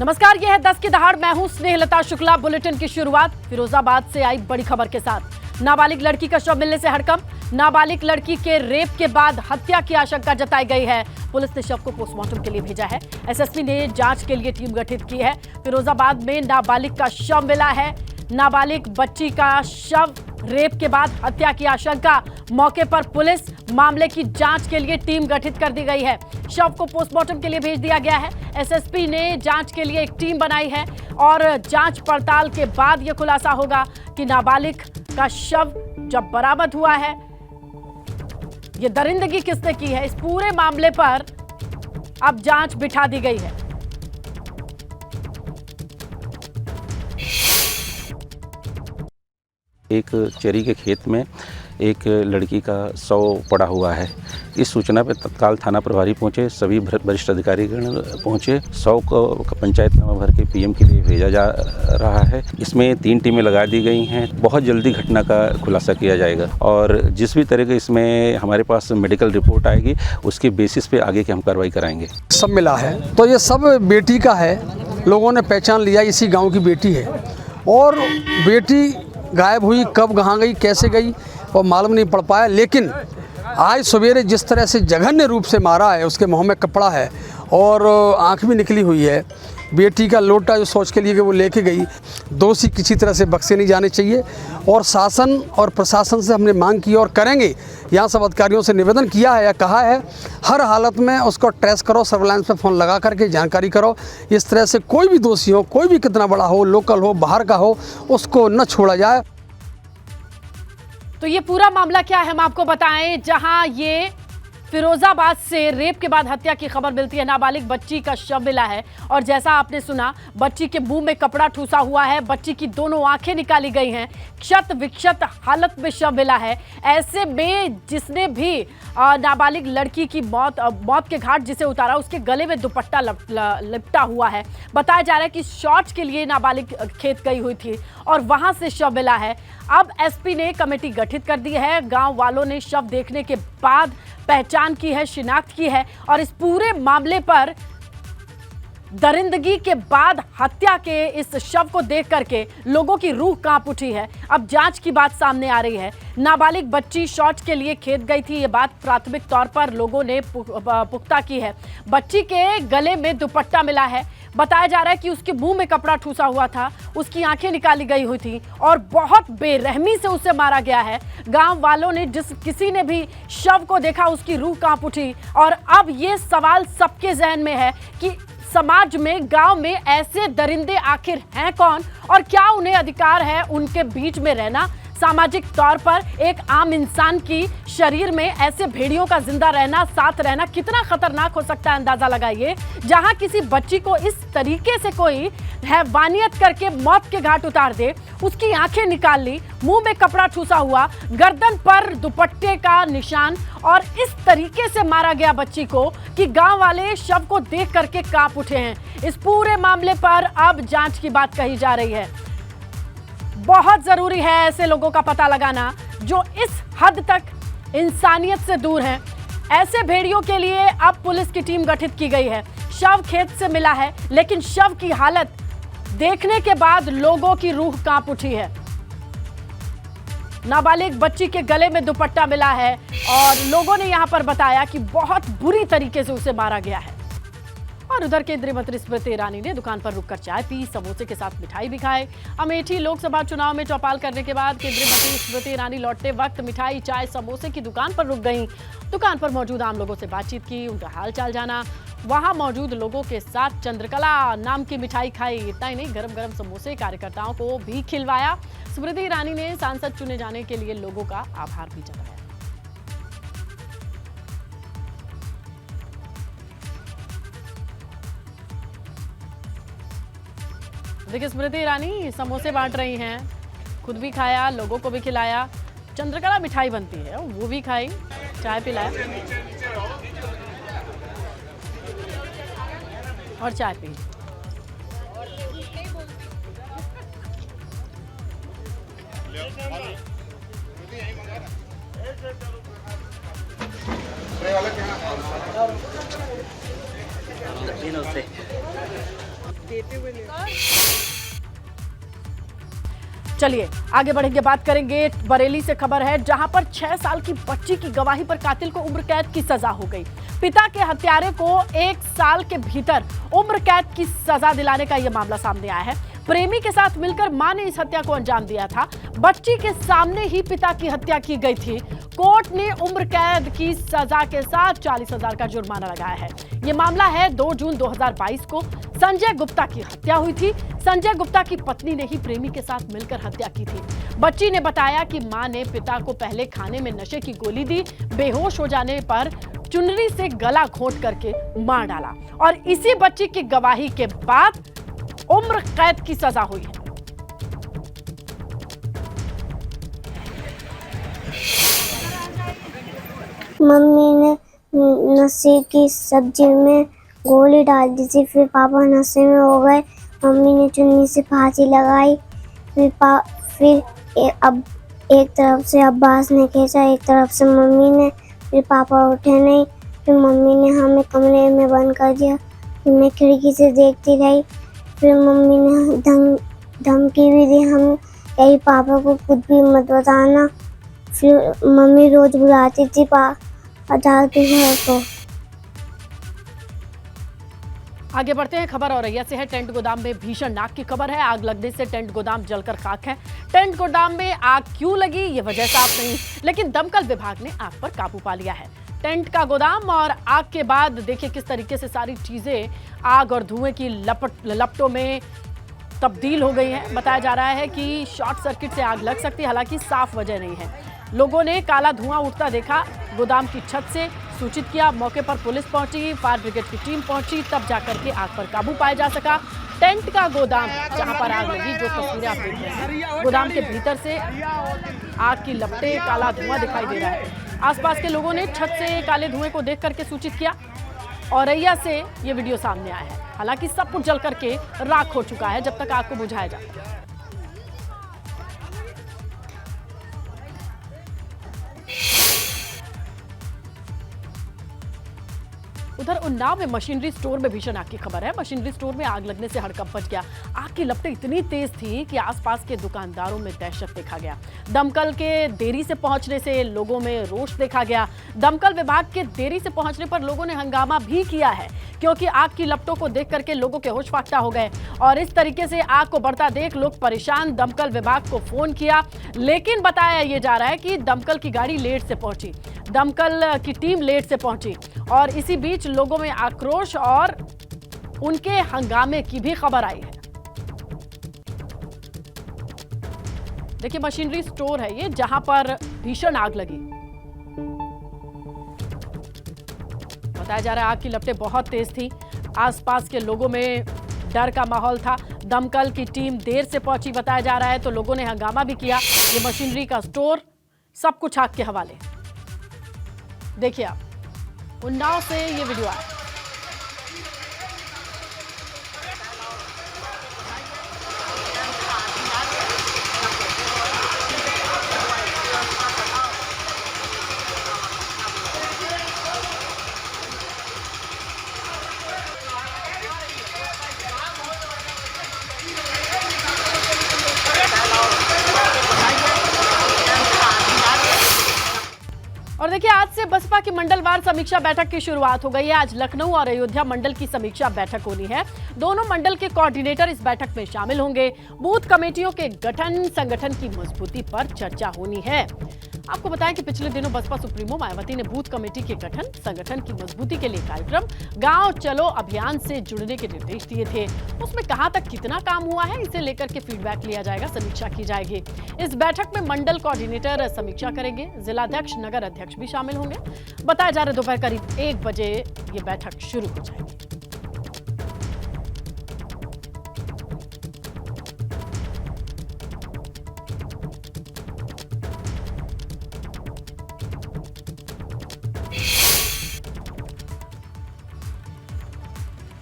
नमस्कार, यह है 10 की दहाड़। मैं हूं स्नेहलता शुक्ला। बुलेटिन की शुरुआत फिरोजाबाद से आई बड़ी खबर के साथ। नाबालिग लड़की का शव मिलने से हड़कंप। नाबालिग लड़की के रेप के बाद हत्या की आशंका जताई गई है। पुलिस ने शव को पोस्टमार्टम के लिए भेजा है। एसएसपी ने जांच के लिए टीम गठित की है। फिरोजाबाद में नाबालिग का शव मिला है। नाबालिग बच्ची का शव, रेप के बाद हत्या की आशंका। मौके पर पुलिस, मामले की जांच के लिए टीम गठित कर दी गई है। शव को पोस्टमार्टम के लिए भेज दिया गया है। एसएसपी ने जांच के लिए एक टीम बनाई है और जांच पड़ताल के बाद यह खुलासा होगा कि नाबालिग का शव जब बरामद हुआ है, यह दरिंदगी किसने की है। इस पूरे मामले पर अब जांच बिठा दी गई है। एक चेरी के खेत में एक लड़की का शव पड़ा हुआ है। इस सूचना पर तत्काल थाना प्रभारी पहुंचे, सभी वरिष्ठ अधिकारीगण पहुंचे। शव को पंचायतनामा भर के पीएम के लिए भेजा जा रहा है। इसमें 3 टीमें लगा दी गई हैं। बहुत जल्दी घटना का खुलासा किया जाएगा और जिस भी तरह के इसमें हमारे पास मेडिकल रिपोर्ट आएगी, उसके बेसिस पे आगे की हम कार्रवाई कराएंगे। सब मिला है तो ये सब बेटी का है। लोगों ने पहचान लिया इसी गाँव की बेटी है और बेटी गायब हुई, कब कहाँ गई, कैसे गई और मालूम नहीं पड़ पाया। लेकिन आज सवेरे जिस तरह से जघन्य रूप से मारा है, उसके मुंह में कपड़ा है और आंख भी निकली हुई है। बेटी का लोटा जो सोच के लिए कि वो लेके गई, दोषी किसी तरह से बख्शे नहीं जाने चाहिए। और शासन और प्रशासन से हमने मांग की और करेंगे। यहाँ सब अधिकारियों से निवेदन किया है या कहा है, हर हालत में उसको ट्रेस करो, सर्विलांस पे फ़ोन लगा करके जानकारी करो। इस तरह से कोई भी दोषी हो, कोई भी कितना बड़ा हो, लोकल हो, बाहर का हो, उसको न छोड़ा जाए। तो ये पूरा मामला क्या है हम आपको बताएं। जहां ये फिरोजाबाद से रेप के बाद हत्या की खबर मिलती है। नाबालिग बच्ची का शव मिला है और जैसा आपने सुना, बच्ची के मुंह में कपड़ा ठूसा हुआ है। बच्ची की दोनों आंखें निकाली गई हैं। क्षत विक्षत हालत में शव मिला है। ऐसे में जिसने भी नाबालिग लड़की की मौत के घाट जिसे उतारा, उसके गले में दुपट्टा लिपटा हुआ है। बताया जा रहा है कि शॉर्ट्स के लिए नाबालिग खेत गई हुई थी और वहां से शव मिला है। अब एसपी ने कमेटी गठित कर दी है। गांव वालों ने शव देखने के बाद पहचान की है, शिनाख्त की है और इस पूरे मामले पर दरिंदगी के बाद हत्या के इस शव को देख करके लोगों की रूह कांप उठी है। अब जांच की बात सामने आ रही है। नाबालिग बच्ची शॉर्ट के लिए खेत गई थी, ये बात प्राथमिक तौर पर लोगों ने पुख्ता की है। बच्ची के गले में दुपट्टा मिला है। बताया जा रहा है कि उसके मुंह में कपड़ा ठूसा हुआ था, उसकी आंखें निकाली गई हुई थी और बहुत बेरहमी से उसे मारा गया है। गांव वालों ने किसी ने भी शव को देखा, उसकी रूह कांप उठी। और अब ये सवाल सबके जहन में है कि समाज में, गांव में ऐसे दरिंदे आखिर हैं कौन और क्या उन्हें अधिकार है उनके बीच में रहना। सामाजिक तौर पर एक आम इंसान की शरीर में ऐसे भेड़ियों का जिंदा रहना, साथ रहना कितना खतरनाक हो सकता है, अंदाजा लगाइए। जहां किसी बच्ची को इस तरीके से कोई हैवानियत करके मौत के घाट उतार दे, उसकी आंखें निकाल ली, मुंह में कपड़ा ठूसा हुआ, गर्दन पर दुपट्टे का निशान और इस तरीके से मारा गया बच्ची को कि गांव वाले शव को देख करके कांप उठे हैं। इस पूरे मामले पर अब जांच की बात कही जा रही है। बहुत जरूरी है ऐसे लोगों का पता लगाना जो इस हद तक इंसानियत से दूर हैं। ऐसे भेड़ियों के लिए अब पुलिस की टीम गठित की गई है। शव खेत से मिला है, लेकिन शव की हालत देखने के बाद लोगों की रूह कांप उठी है। नाबालिग बच्ची के गले में दुपट्टा मिला है और लोगों ने यहां पर बताया कि बहुत बुरी तरीके से उसे मारा गया है। और उधर केंद्रीय मंत्री स्मृति ईरानी ने दुकान पर रुककर चाय पी, समोसे के साथ मिठाई भी खाए। अमेठी लोकसभा चुनाव में चौपाल करने के बाद केंद्रीय मंत्री स्मृति ईरानी लौटते वक्त मिठाई, चाय, समोसे की दुकान पर रुक गईं। दुकान पर मौजूद आम लोगों से बातचीत की, उनका हाल चाल जाना, वहां मौजूद लोगों के साथ चंद्रकला नाम की मिठाई खाई। इतना ही नहीं, गरम गरम समोसे कार्यकर्ताओं को भी खिलवाया। स्मृति ईरानी ने सांसद चुने जाने के लिए लोगों का आभार भी जताया। देखिए, स्मृति ईरानी समोसे बांट रही हैं, खुद भी खाया, लोगों को भी खिलाया। चंद्रकला मिठाई बनती है, वो भी खाई, चाय पिलाया और चाय पी। चलिए आगे बढ़ेंगे, बात करेंगे। बरेली से खबर है जहां पर 6 साल की बच्ची की गवाही पर कातिल को उम्र कैद की सजा हो गई। पिता के हत्यारे को 1 साल के भीतर उम्र कैद की सजा दिलाने का यह मामला सामने आया है। प्रेमी के साथ मिलकर मां ने इस हत्या को अंजाम दिया था। बच्ची के सामने ही पिता की हत्या की गई थी। कोर्ट ने उम्र कैद की सजा के साथ 40,000 का जुर्माना लगाया है। यह मामला है 2 जून 2022 को संजय गुप्ता की हत्या हुई थी। संजय गुप्ता की पत्नी ने ही प्रेमी के साथ मिलकर हत्या की थी। बच्ची ने बताया कि मां ने पिता को पहले खाने में नशे की गोली दी, बेहोश हो जाने पर चुनरी से गला घोंट करके मार डाला और इसी बच्ची की गवाही के बाद उम्र कैद की सजा हुई है। मम्मी ने नशे की सब्जी में गोली डाल दी थी, फिर पापा नशे में हो गए। मम्मी ने चुन्नी से फांसी लगाई, फिर अब एक तरफ से अब्बास ने खींचा, एक तरफ से मम्मी ने। फिर पापा उठे नहीं, फिर मम्मी ने हमें कमरे में बंद कर दिया। फिर मैं खिड़की से देखती रही। फिर मम्मी ने धमकी भी दी, हम कहीं पापा को कुछ भी मत बताना। फिर मम्मी रोज बुलाती थी अदालत के घर को। आगे बढ़ते हैं, खबर औरैया से है। टेंट गोदाम में भीषण आग की खबर है। आग लगने से टेंट गोदाम जलकर खाक है। टेंट गोदाम में आग क्यों लगी ये वजह साफ नहीं, लेकिन दमकल विभाग ने आग पर काबू पा लिया है। टेंट का गोदाम और आग के बाद देखिए किस तरीके से सारी चीजें आग और धुएं की लपटों में तब्दील हो गई है। बताया जा रहा है कि शॉर्ट सर्किट से आग लग सकती है, हालांकि साफ वजह नहीं है। लोगों ने काला धुआं उठता देखा, गोदाम की छत से सूचित किया। मौके पर पुलिस पहुंची, फायर ब्रिगेड की टीम पहुंची, तब जाकर के आग पर काबू पाया जा सका। टेंट का गोदाम जहां पर आग लगी, जो तस्वीरें आप देख रहे हैं, गोदाम के भीतर से आग की लपटें, काला धुआं दिखाई दे रहा है। आसपास के लोगों ने छत से काले धुएं को देख करके सूचित किया। औरैया से ये वीडियो सामने आया है। हालांकि सब कुछ जल करके राख हो चुका है जब तक आग को बुझाया जाता है। उधर उन्नाव में मशीनरी स्टोर में भीषण आग की खबर है। मशीनरी स्टोर में आग लगने से हड़कंप मच गया। आग की लपटें इतनी तेज थी कि आसपास के दुकानदारों में दहशत देखा गया। दमकल के देरी से पहुंचने से लोगों में रोष देखा गया। दमकल विभाग के देरी से पहुंचने पर लोगों ने हंगामा भी किया है, क्योंकि आग की लपटों को देख करके लोगों के होश फाख्ता हो गए और इस तरीके से आग को बढ़ता देख लोग परेशान। दमकल विभाग को फोन किया, लेकिन बताया यह जा रहा है कि दमकल की गाड़ी लेट से पहुंची, दमकल की टीम लेट से पहुंची और इसी बीच लोगों में आक्रोश और उनके हंगामे की भी खबर आई है। देखिए मशीनरी स्टोर है ये, जहां पर भीषण आग लगी। बताया जा रहा है आग की लपटें बहुत तेज थी। आसपास के लोगों में डर का माहौल था। दमकल की टीम देर से पहुंची बताया जा रहा है, तो लोगों ने हंगामा भी किया। ये मशीनरी का स्टोर, सब कुछ आग के हवाले। देखिए आप उन्नाव से ये वीडियो आया। और देखिए आज से बसपा की मंडलवार समीक्षा बैठक की शुरुआत हो गई है। आज लखनऊ और अयोध्या मंडल की समीक्षा बैठक होनी है। दोनों मंडल के कोऑर्डिनेटर इस बैठक में शामिल होंगे। बूथ कमेटियों के गठन, संगठन की मजबूती पर चर्चा होनी है। आपको बताएं कि पिछले दिनों बसपा सुप्रीमो मायावती ने बूथ कमेटी के गठन, संगठन की मजबूती के लिए कार्यक्रम गांव चलो अभियान से जुड़ने के निर्देश दिए थे। उसमें कहां तक कितना काम हुआ है, इसे लेकर के फीडबैक लिया जाएगा, समीक्षा की जाएगी। इस बैठक में मंडल कोऑर्डिनेटर समीक्षा करेंगे, जिलाध्यक्ष, नगर अध्यक्ष भी शामिल होंगे। बताया जा रहा है दोपहर करीब 1 बजे ये बैठक शुरू हो जाएगी।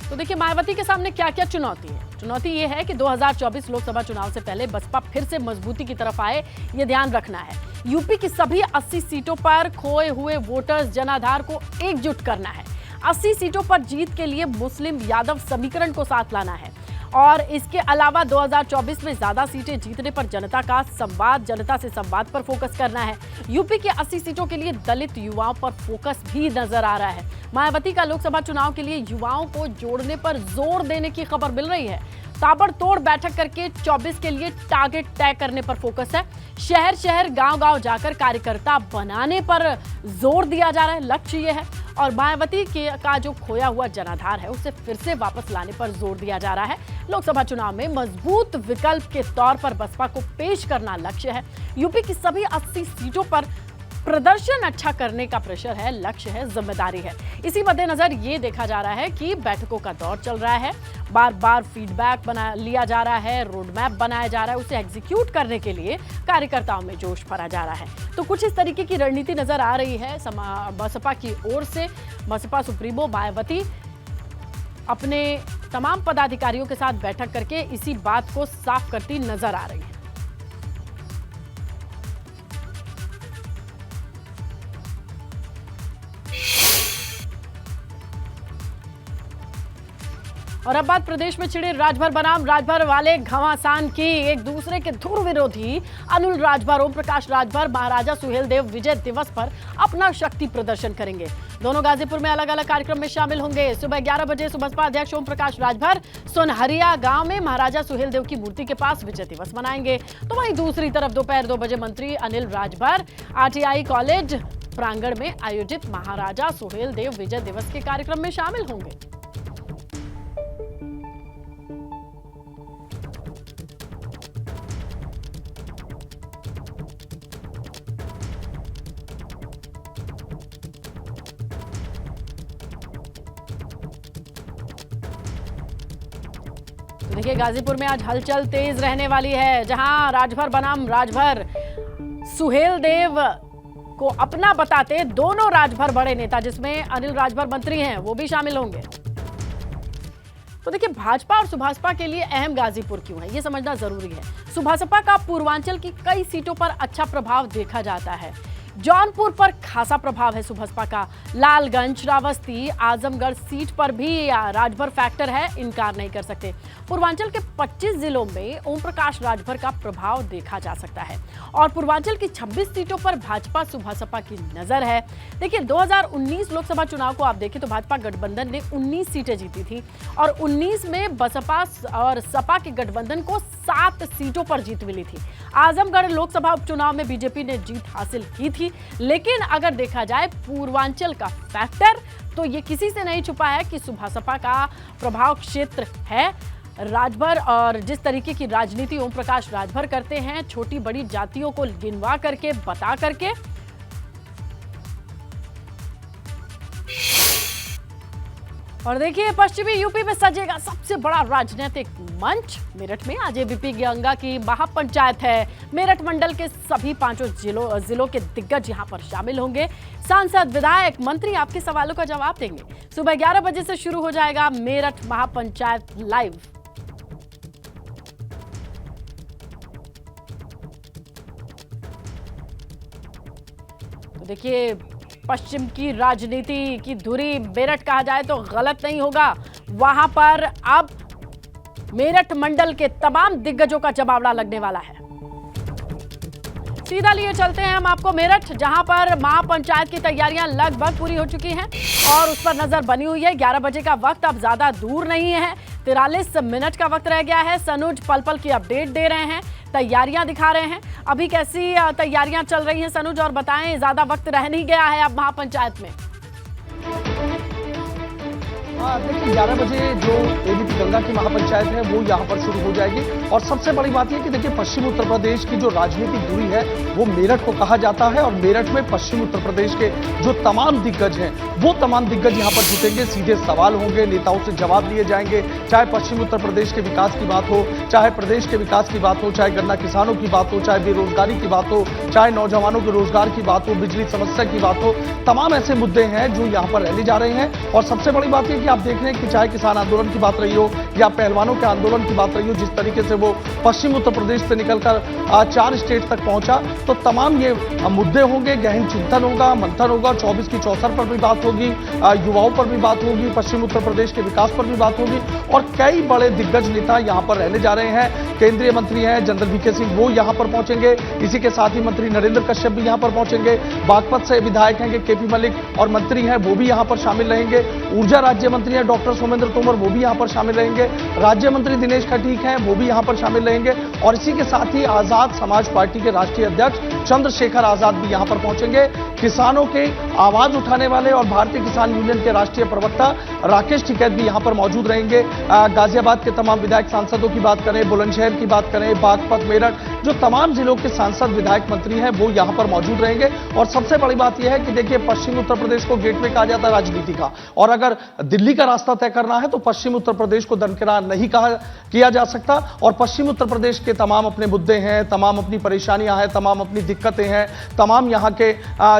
तो देखिए मायावती के सामने क्या क्या चुनौती है। चुनौती ये है कि 2024 लोकसभा चुनाव से पहले बसपा फिर से मजबूती की तरफ आए, ये ध्यान रखना है। यूपी की सभी 80 सीटों पर खोए हुए वोटर्स जनाधार को एकजुट करना है। 80 सीटों पर जीत के लिए मुस्लिम यादव समीकरण को साथ लाना है और इसके अलावा 2024 में ज्यादा सीटें जीतने पर जनता से संवाद पर फोकस करना है। यूपी की 80 सीटों के लिए दलित युवाओं पर फोकस भी नजर आ रहा है। मायावती का लोकसभा चुनाव के लिए युवाओं को जोड़ने पर जोर देने की खबर मिल रही है। ताबड़तोड़ बैठक करके 24 के लिए टारगेट तय करने पर फोकस है। शहर शहर गांव-गांव जाकर कार्यकर्ता बनाने पर जोर दिया जा रहा है। लक्ष्य यह है और मायावती का जो खोया हुआ जनाधार है उसे फिर से वापस लाने पर जोर दिया जा रहा है। लोकसभा चुनाव में मजबूत विकल्प के तौर पर बसपा को पेश करना लक्ष्य है। यूपी की सभी 80 सीटों पर प्रदर्शन अच्छा करने का प्रेशर है, लक्ष्य है, जिम्मेदारी है। इसी मद्देनजर ये देखा जा रहा है कि बैठकों का दौर चल रहा है, बार बार फीडबैक लिया जा रहा है, रोड मैप बनाया जा रहा है, उसे एग्जीक्यूट करने के लिए कार्यकर्ताओं में जोश भरा जा रहा है। तो कुछ इस तरीके की रणनीति नजर आ रही है बसपा की ओर से। बसपा सुप्रीमो मायावती अपने तमाम पदाधिकारियों के साथ बैठक करके इसी बात को साफ करती नजर आ रही है। और अब बात प्रदेश में छिड़े राजभर बनाम राजभर वाले घमासान की। एक दूसरे के धुर विरोधी अनिल राजभर, ओम प्रकाश राजभर महाराजा सुहेलदेव विजय दिवस पर अपना शक्ति प्रदर्शन करेंगे। दोनों गाजीपुर में अलग अलग कार्यक्रम में शामिल होंगे। सुबह 11 बजे सुबसपा अध्यक्ष ओम प्रकाश राजभर सोनहरिया गांव में महाराजा सुहेलदेव की मूर्ति के पास विजय दिवस मनाएंगे। तो वहीं दूसरी तरफ दोपहर 2 बजे मंत्री अनिल राजभर RTI कॉलेज प्रांगण में आयोजित महाराजा सुहेलदेव विजय दिवस के कार्यक्रम में शामिल होंगे। देखिए गाजीपुर में आज हलचल तेज रहने वाली है, जहां राजभर बनाम राजभर सुहेलदेव को अपना बताते दोनों राजभर बड़े नेता, जिसमें अनिल राजभर मंत्री हैं, वो भी शामिल होंगे। तो देखिए भाजपा और सुभासपा के लिए अहम गाजीपुर क्यों है, ये समझना जरूरी है। सुभासपा का पूर्वांचल की कई सीटों पर अच्छा प्रभाव देखा जाता है। जौनपुर पर खासा प्रभाव है सुभासपा का। लालगंज, श्रावस्ती, आजमगढ़ सीट पर भी राजभर फैक्टर है, इनकार नहीं कर सकते। पूर्वांचल के 25 जिलों में ओम प्रकाश राजभर का प्रभाव देखा जा सकता है और पूर्वांचल की 26 सीटों पर भाजपा सुभासपा की नजर है। देखिए 2019 लोकसभा चुनाव को आप देखें तो भाजपा गठबंधन ने 19 सीटें जीती थी और 19 में बसपा और सपा के गठबंधन को 7 सीटों पर जीत मिली थी। आजमगढ़ लोकसभा उपचुनाव में बीजेपी ने जीत हासिल की थी, लेकिन अगर देखा जाए पूर्वांचल का फैक्टर तो ये किसी से नहीं छुपा है कि सुभासपा का प्रभाव क्षेत्र है राजभर। और जिस तरीके की राजनीति ओम प्रकाश राजभर करते हैं, छोटी बड़ी जातियों को गिनवा करके, बता करके, और देखिए पश्चिमी यूपी में सजेगा सबसे बड़ा राजनीतिक मंच। मेरठ में आज एबीपी गंगा की महापंचायत है। मेरठ मंडल के सभी 5 जिलों के दिग्गज यहां पर शामिल होंगे। सांसद, विधायक, मंत्री आपके सवालों का जवाब देंगे। सुबह 11 बजे से शुरू हो जाएगा मेरठ महापंचायत लाइव। तो देखिए पश्चिम की राजनीति की धुरी मेरठ कहा जाए तो गलत नहीं होगा। वहां पर अब मेरठ मंडल के तमाम दिग्गजों का जमावड़ा लगने वाला है। सीधा लिए चलते हैं हम आपको मेरठ, जहां पर महापंचायत की तैयारियां लगभग पूरी हो चुकी हैं और उस पर नजर बनी हुई है। 11 बजे का वक्त अब ज्यादा दूर नहीं है, 43 मिनट का वक्त रह गया है। सनुज पल पल की अपडेट दे रहे हैं, तैयारियां दिखा रहे हैं। अभी कैसी तैयारियां चल रही हैं सनुज, और बताएं, ज्यादा वक्त रह नहीं गया है अब महापंचायत में। देखिए 11 बजे जो एबीपी गंगा की महापंचायत है वो यहाँ पर शुरू हो जाएगी। और सबसे बड़ी बात यह कि देखिए पश्चिम उत्तर प्रदेश की जो राजनीतिक दूरी है वो मेरठ को कहा जाता है और मेरठ में पश्चिम उत्तर प्रदेश के जो तमाम दिग्गज हैं वो तमाम दिग्गज यहाँ पर जुटेंगे। सीधे सवाल होंगे, नेताओं से जवाब लिए जाएंगे, चाहे पश्चिम उत्तर प्रदेश के विकास की बात हो, चाहे प्रदेश के विकास की बात हो, चाहे गन्ना किसानों की बात हो, चाहे बेरोजगारी की बात हो, चाहे नौजवानों के रोजगार की बात हो, बिजली समस्या की बात हो। तमाम ऐसे मुद्दे हैं जो यहाँ पर रैली जा रहे हैं। और सबसे बड़ी बात यह कि आप देख रहे हैं कि चाहे किसान आंदोलन की बात रही हो या पहलवानों के आंदोलन की बात रही हो, जिस तरीके से वो पश्चिम उत्तर प्रदेश से निकलकर 4 स्टेट तक पहुंचा, तो तमाम ये मुद्दे होंगे, गहन चिंतन होगा, मंथन होगा। 24 की चौसर पर भी बात होगी, युवाओं पर भी बात होगी, पश्चिम उत्तर प्रदेश के विकास पर भी बात होगी और कई बड़े दिग्गज नेता यहां पर रहने जा रहे हैं। केंद्रीय मंत्री हैं जनरल वीके सिंह, वो यहां पर पहुंचेंगे। इसी के साथ ही मंत्री नरेंद्र कश्यप भी यहां पर पहुंचेंगे। बागपत से विधायक हैं केपी मलिक और मंत्री हैं, वो भी यहां पर शामिल रहेंगे। ऊर्जा राज्य मंत्री हैं डॉक्टर सोमेंद्र तोमर, वो भी यहां पर शामिल रहेंगे। राज्य मंत्री दिनेश खटीक हैं, वो भी यहां पर शामिल रहेंगे। और इसी के साथ ही आजाद समाज पार्टी के राष्ट्रीय अध्यक्ष चंद्रशेखर आजाद भी यहां पर पहुंचेंगे। किसानों के आवाज उठाने वाले और भारतीय किसान यूनियन के राष्ट्रीय प्रवक्ता राकेश टिकैत भी यहां पर मौजूद रहेंगे। गाजियाबाद के तमाम विधायक सांसदों की बात करें, बुलंदशहर की बात करें, बागपत, मेरठ, जो तमाम जिलों के सांसद विधायक मंत्री हैं वो यहां पर मौजूद रहेंगे। और सबसे बड़ी बात यह है कि देखिए, पश्चिम उत्तर प्रदेश को गेटवे कहा जाता है राजनीति का, और अगर दिल्ली का रास्ता तय करना है तो पश्चिम उत्तर प्रदेश को दरकिनार नहीं किया जा सकता। और पश्चिम उत्तर प्रदेश के तमाम अपने मुद्दे हैं, तमाम अपनी परेशानियां हैं, तमाम अपनी दिक्कतें हैं, तमाम यहां के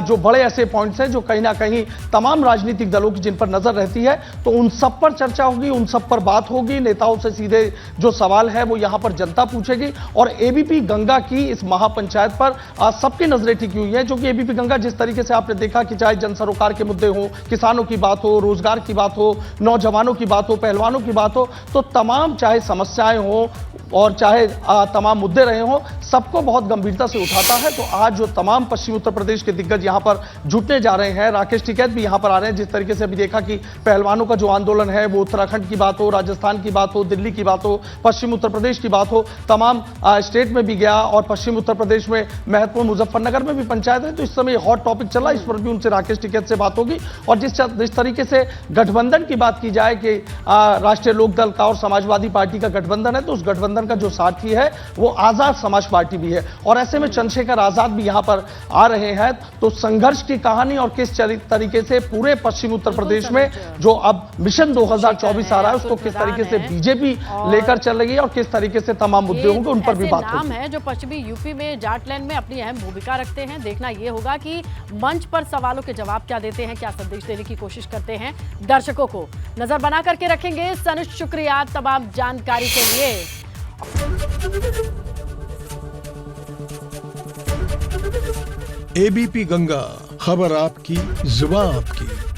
जो बड़े ऐसे पॉइंट्स हैं जो कहीं ना कहीं तमाम राजनीतिक दलों की जिन पर नजर रहती है, तो उन सब पर चर्चा होगी, उन सब पर बात होगी। नेताओं से सीधे जो सवाल है वो यहां पर जनता पूछेगी। और एबीपी गंगा की इस महापंचायत पर सबकी नजरें टिकी हुई है, जो कि एबीपी गंगा जिस तरीके से आपने देखा कि चाहे जन सरोकार के मुद्दे हो, किसानों की बात हो, रोजगार की बात हो, नौजवानों की बात हो, पहलवानों की बात हो, तो तमाम चाहे समस्याएं हो और चाहे तमाम मुद्दे रहे हों, सबको बहुत गंभीरता से उठाता है। तो आज जो तमाम पश्चिम उत्तर प्रदेश के दिग्गज यहां पर जुटने जा रहे हैं, राकेश टिकैत भी यहां पर आ रहे हैं। जिस तरीके से अभी देखा कि पहलवानों का जो आंदोलन है वो उत्तराखंड की बात हो, राजस्थान की बात हो, दिल्ली की बात हो, पश्चिम उत्तर प्रदेश की बात हो, तमाम स्टेट में भी गया। और पश्चिम उत्तर प्रदेश में महत्वपूर्ण मुजफ्फरनगर में भी पंचायत है, तो इस समय हॉट टॉपिक चल रहा है, इस पर भी उनसे राकेश टिकैत से बात होगी। और जिस तरीके से गठबंधन की बात की जाए कि राष्ट्रीय लोकदल का और समाजवादी पार्टी का गठबंधन है, तो उस गठबंधन का जो सारथी है वो आजाद समाज पार्टी भी है। और ऐसे में चंद्रशेखर आजाद भी यहां पर आ रहे हैं। तो संघर्ष की कहानी और किस तरीके से पूरे पश्चिम उत्तर प्रदेश में जो अब मिशन 2024 आ रहा है उसको किस तरीके से बीजेपी लेकर चल रही है और किस तरीके से तमाम मुद्दे होंगे उन पर भी बात होगी। नाम है जो पश्चिमी यूपी में जाटलैंड में अपनी अहम भूमिका रखते हैं। देखना यह होगा कि मंच पर सवालों के जवाब क्या देते हैं, क्या संदेश देने की कोशिश करते हैं दर्शकों को। नजर बना करके रखेंगे। सनुष, शुक्रिया तमाम जानकारी के लिए। एबीपी गंगा, खबर आपकी, जुबान आपकी।